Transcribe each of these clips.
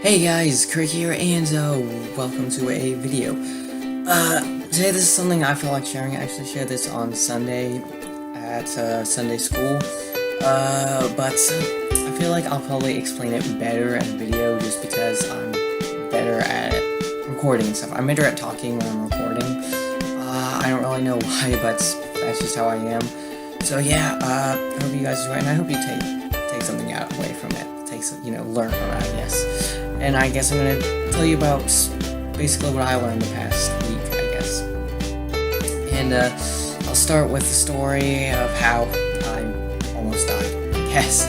Hey guys, Kirk here, and welcome to a video. Today this is something I feel like sharing. I actually shared this on Sunday at Sunday school, but I feel like I'll probably explain it better in a video just because I'm better at recording and stuff. I'm better at talking when I'm recording. I don't really know why, but that's just how I am. So yeah, I hope you guys enjoy it, and I hope you take something away from it. Learn from it, I guess. And I guess I'm gonna tell you about basically what I learned the past week, I guess. And I'll start with the story of how I almost died, I guess.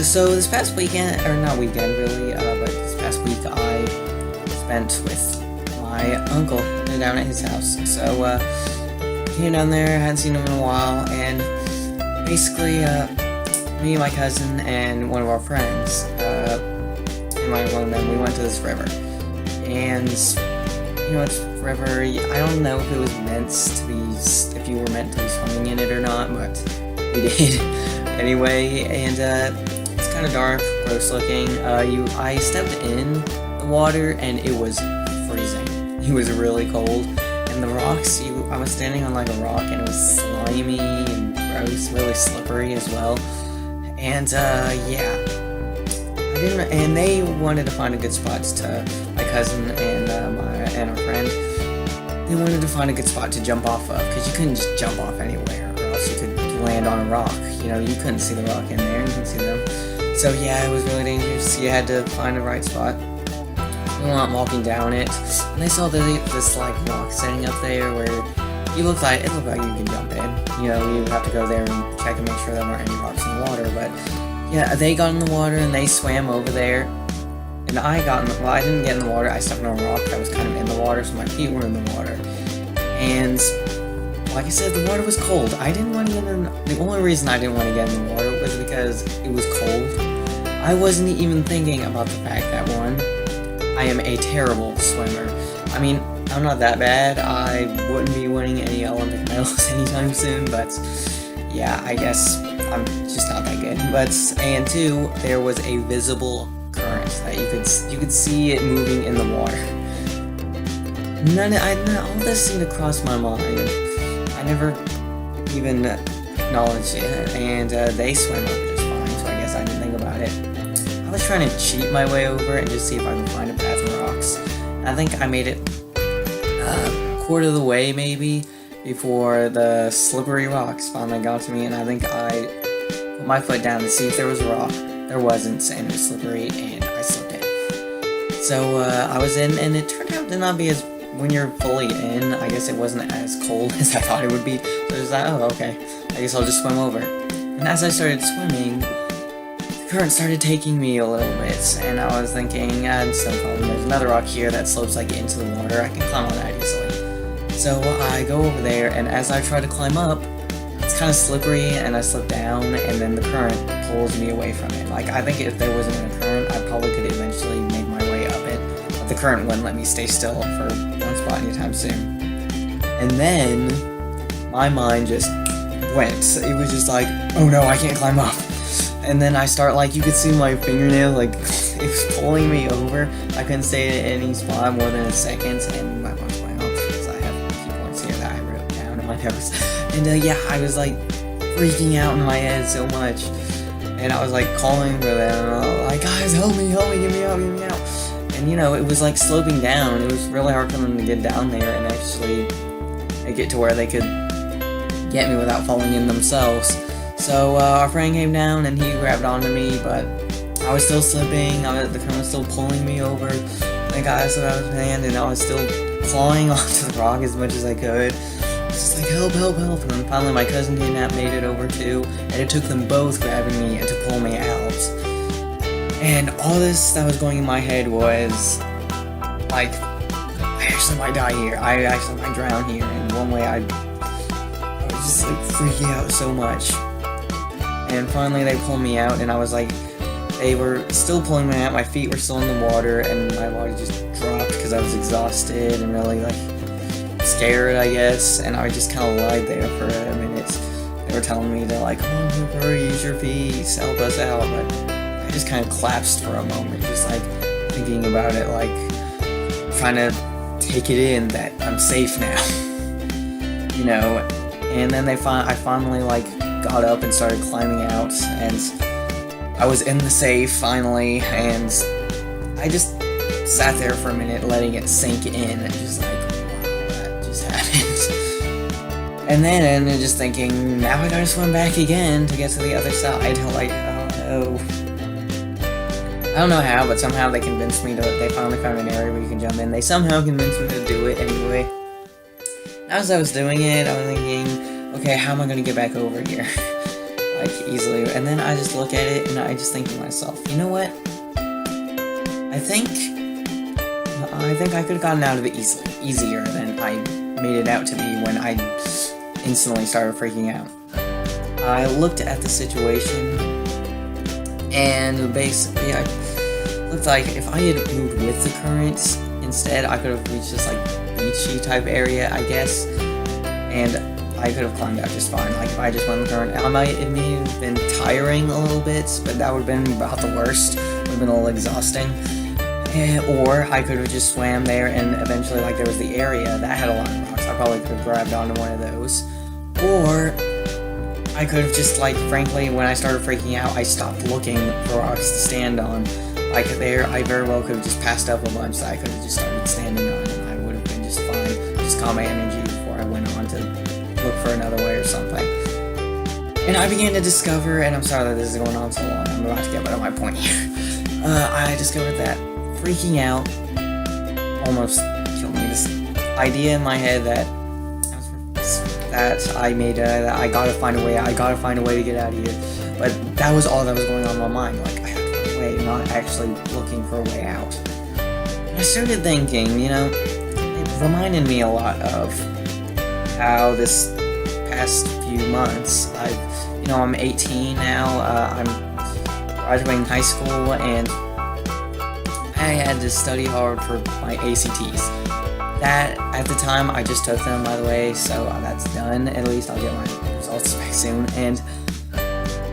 So this past weekend, or not weekend really, but this past week I spent with my uncle down at his house. So came down there, hadn't seen him in a while, and basically me and my cousin and one of our friends, and one of them, we went to this river. And, it's river, I don't know if it was meant to be, if you were meant to be swimming in it or not, but we did. Anyway, and it's kind of dark, gross looking. I stepped in the water and it was freezing. It was really cold. And the rocks, I was standing on like a rock and it was slimy and gross, really slippery as well. And yeah, and they wanted to find a good spot my cousin and our friend. They wanted to find a good spot to jump off of, because you couldn't just jump off anywhere, or else you could land on a rock. You couldn't see the rock in there, you couldn't see them. So yeah, it was really dangerous. You had to find the right spot. We went walking down it, and I saw this like rock sitting up there where it looked like you could jump in. You have to go there and check and make sure there weren't any rocks in the water. But yeah, they got in the water and they swam over there. And I didn't get in the water. I stepped on a rock that was kind of in the water, so my feet were in the water. And like I said, the water was cold. I didn't want to get in. The only reason I didn't want to get in the water was because it was cold. I wasn't even thinking about the fact that, one, I am a terrible swimmer. I mean, I'm not that bad. I wouldn't be winning any Olympic medals anytime soon, but yeah, I guess I'm just not that good. And two, there was a visible current that you could see it moving in the water. All this seemed to cross my mind. I never even acknowledged it, and they swam up just fine, so I guess I didn't think about it. I was trying to cheat my way over and just see if I could find a path in rocks. I think I made it quarter of the way maybe before the slippery rocks finally got to me, and I think I put my foot down to see if there was a rock. There wasn't, and it was slippery, and I slipped in. So I was in, and it turned out to not be as, when you're fully in, I guess it wasn't as cold as I thought it would be. So I was like, oh, okay, I guess I'll just swim over. And as I started swimming, the current started taking me a little bit, and I was thinking, it's no problem, there's another rock here that slopes like into the water, I can climb on that easily. So I go over there, and as I try to climb up, it's kind of slippery, and I slip down, and then the current pulls me away from it. Like, I think if there wasn't a current, I probably could eventually make my way up it, but the current wouldn't let me stay still for one spot anytime soon. And then my mind just went. It was just like, oh no, I can't climb up. And then I start, you could see my fingernail, it was pulling me over. I couldn't stay at any spot more than a second, and my mind's going off, because I have key points here that I wrote down in my notes. And yeah, I was freaking out in my head so much. And I was calling for them, guys, help me, get me out. And it was sloping down. It was really hard for them to get down there and actually get to where they could get me without falling in themselves. So our friend came down and he grabbed onto me, but I was still slipping. The current was still pulling me over. I got us out of his hand, and I was still clawing onto the rock as much as I could. Just help. And then finally my cousin came out, made it over too, and it took them both grabbing me and to pull me out. And all this that was going in my head was, I actually might die here. I actually might drown here. And one way I was just freaking out so much. And finally they pulled me out, and I was they were still pulling me out, my feet were still in the water, and my body just dropped because I was exhausted and really scared, I guess, and I just kind of lied there for a minute. They were telling me to come on, hurry, use your feet, help us out, but I just kind of collapsed for a moment, just thinking about it, like, trying to take it in that I'm safe now. You know, and then I finally, like, got up and started climbing out, and I was in the safe, finally, and I just sat there for a minute, letting it sink in, and just like, wow, that just happened. And then just thinking, now I gotta swim back again to get to the other side, like, oh no. I don't know how, but somehow they convinced me they finally found an area where you can jump in. They somehow convinced me to do it anyway. As I was doing it, I was thinking, okay, how am I gonna get back over here? Like, easily. And then I just look at it, and I just think to myself, you know what? I think I could have gotten out of it easier than I made it out to be when I instantly started freaking out. I looked at the situation, and basically, I looked like if I had moved with the currents instead, I could have reached this, like, beachy type area, I guess, and I could have climbed out just fine. Like, if I just went with the current, it may have been tiring a little bit, but that would have been about the worst. It would have been a little exhausting. Or I could have just swam there, and eventually, like, there was the area that had a lot of rocks. I probably could have grabbed onto one of those. Or I could have just, like, frankly, when I started freaking out, I stopped looking for rocks to stand on. Like, there, I very well could have just passed up a bunch that I could have just started standing on, and I would have been just fine. Just calm my energy before I went on to look for another way or something. And I began to discover, and I'm sorry that this is going on so long, I'm about to get to my point here. I discovered that freaking out almost killed me. This idea in my head that I made, that I gotta find a way to get out of here. But that was all that was going on in my mind. Like, I had to find a way, not actually looking for a way out. And I started thinking, you know, it reminded me a lot of how this past few months, I'm 18 now, I'm graduating high school, and I had to study hard for my ACTs. That, at the time, I just took them, by the way, so that's done. At least I'll get my results back soon. And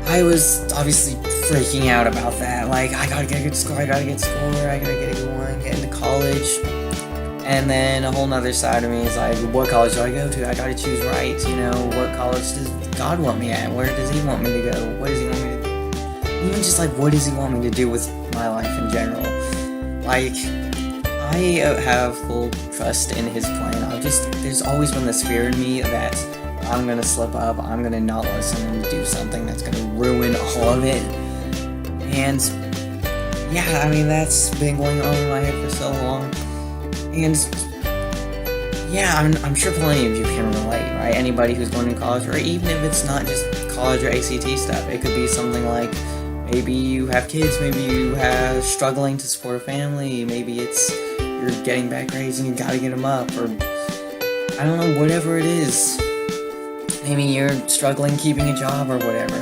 I was obviously freaking out about that. Like, I gotta get a good score, I gotta get going, get into college. And then a whole nother side of me is like, what college do I go to? I gotta choose right, you know, what college does God want me at? Where does He want me to go? What does He want me to do? Even just, like, what does He want me to do with my life in general? Like, I have full trust in His plan. There's always been this fear in me that I'm gonna slip up, I'm gonna not listen and do something that's gonna ruin all of it. And, yeah, I mean, that's been going on in my head for so long. And, yeah, I'm sure plenty of you can relate, right? Anybody who's going to college, or even if it's not just college or ACT stuff, it could be something like, maybe you have kids, maybe you have struggling to support a family, maybe it's you're getting back grades and you gotta get them up, or I don't know, whatever it is. Maybe you're struggling keeping a job or whatever.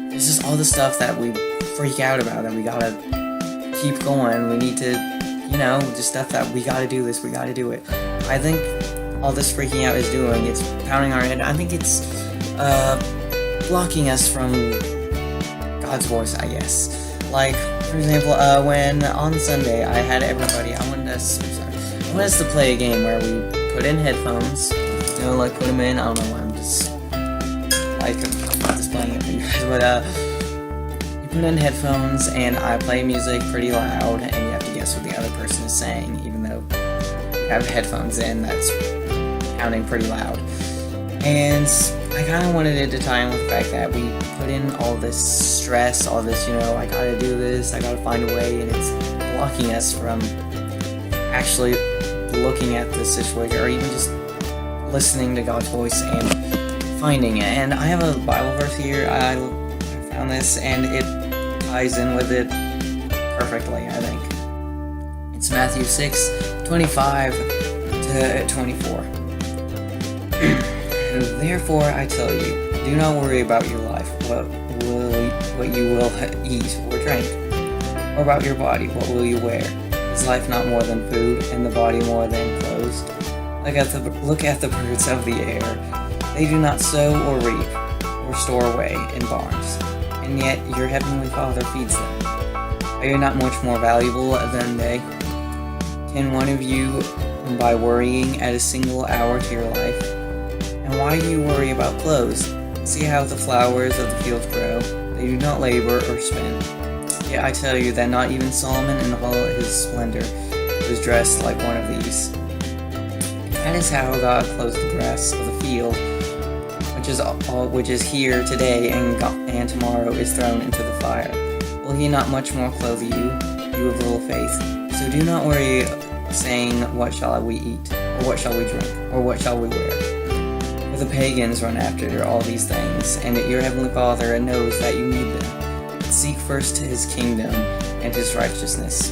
There's just all the stuff that we freak out about, that we gotta keep going. We need to, you know, just stuff that we gotta do this, we gotta do it. I think all this freaking out is doing, it's pounding our head. I think it's blocking us from God's voice, I guess. Like, for example, when on Sunday I had everybody, I wanted us to play a game where we put in headphones, you know, like put them in, I don't know why I'm just, like, I'm just playing it for you guys, but you put in headphones and I play music pretty loud and you have to guess what the other person is saying, even though you have headphones in, that's sounding pretty loud. And I kind of wanted it to tie in with the fact that we put in all this stress, all this, you know, I gotta do this, I gotta find a way, and it's blocking us from actually looking at this situation, or even just listening to God's voice and finding it. And I have a Bible verse here, I found this, and it ties in with it perfectly, I think. It's Matthew 6:25 to 24. Therefore, I tell you, do not worry about your life, what you will eat or drink, or about your body, what will you wear? Is life not more than food, and the body more than clothes? Look at the birds of the air. They do not sow or reap, or store away in barns, and yet your heavenly Father feeds them. Are you not much more valuable than they? Can one of you, by worrying, add a single hour to your life? And why do you worry about clothes? See how the flowers of the field grow. They do not labor or spin. Yet I tell you that not even Solomon in all his splendor was dressed like one of these. That is how God clothes the grass of the field, which is here today and tomorrow is thrown into the fire. Will he not much more clothe you, you of little faith? So do not worry, saying, what shall we eat, or what shall we drink, or what shall we wear? For the pagans run after all these things, and your heavenly Father knows that you need them. But seek first his kingdom and his righteousness,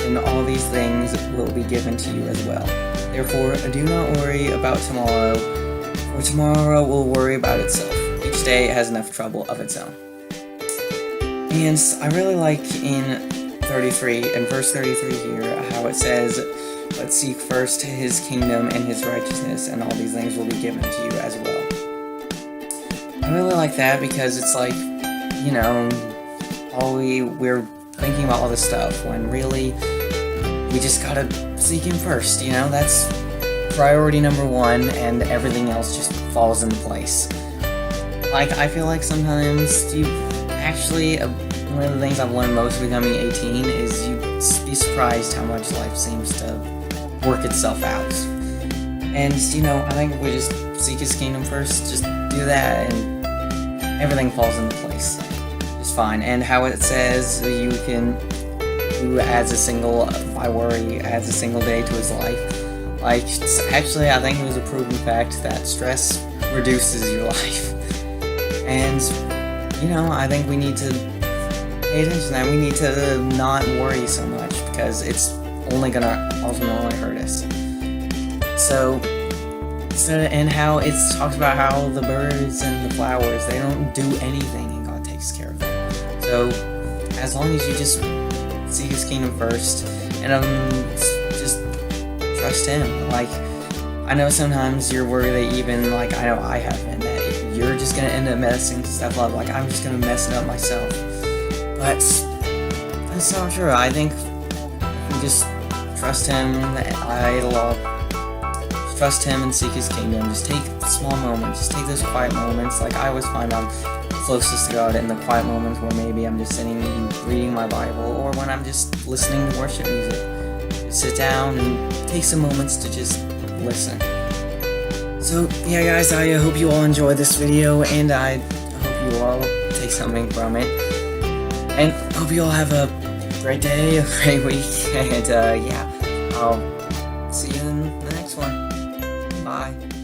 and all these things will be given to you as well. Therefore, do not worry about tomorrow, for tomorrow will worry about itself. Each day has enough trouble of its own. And I really like in verse 33 here, how it says, but seek first his kingdom and his righteousness, and all these things will be given to you as well. I really like that because it's like, you know, we're thinking about all this stuff when really we just gotta seek him first, you know? That's priority number one, and everything else just falls into place. Like, I feel like sometimes you actually, one of the things I've learned most becoming 18 is you'd be surprised how much life seems to work itself out. And, you know, I think if we just seek his kingdom first, just do that, and everything falls into place. It's fine. And how it says who adds a single day to his life. Like, actually, I think it was a proven fact that stress reduces your life. And, you know, I think we need to pay attention to that. We need to not worry so much, because it's only gonna ultimately hurt us. So, and how it talks about how the birds and the flowers, they don't do anything and God takes care of them. So, as long as you just seek his kingdom first, and just trust him. Like, I know sometimes you're worried that even, like, I know I have been, that you're just gonna end up messing stuff up. Like, I'm just gonna mess it up myself. But that's not true. I think we just trust him, trust him and seek his kingdom. Just take small moments, just take those quiet moments. Like, I always find I'm closest to God in the quiet moments where maybe I'm just sitting and reading my Bible, or when I'm just listening to worship music. Just sit down and take some moments to just listen. So, yeah guys, I hope you all enjoy this video, and I hope you all take something from it. And hope you all have a great day, a great week, and yeah, I'll see you in the next one. Bye.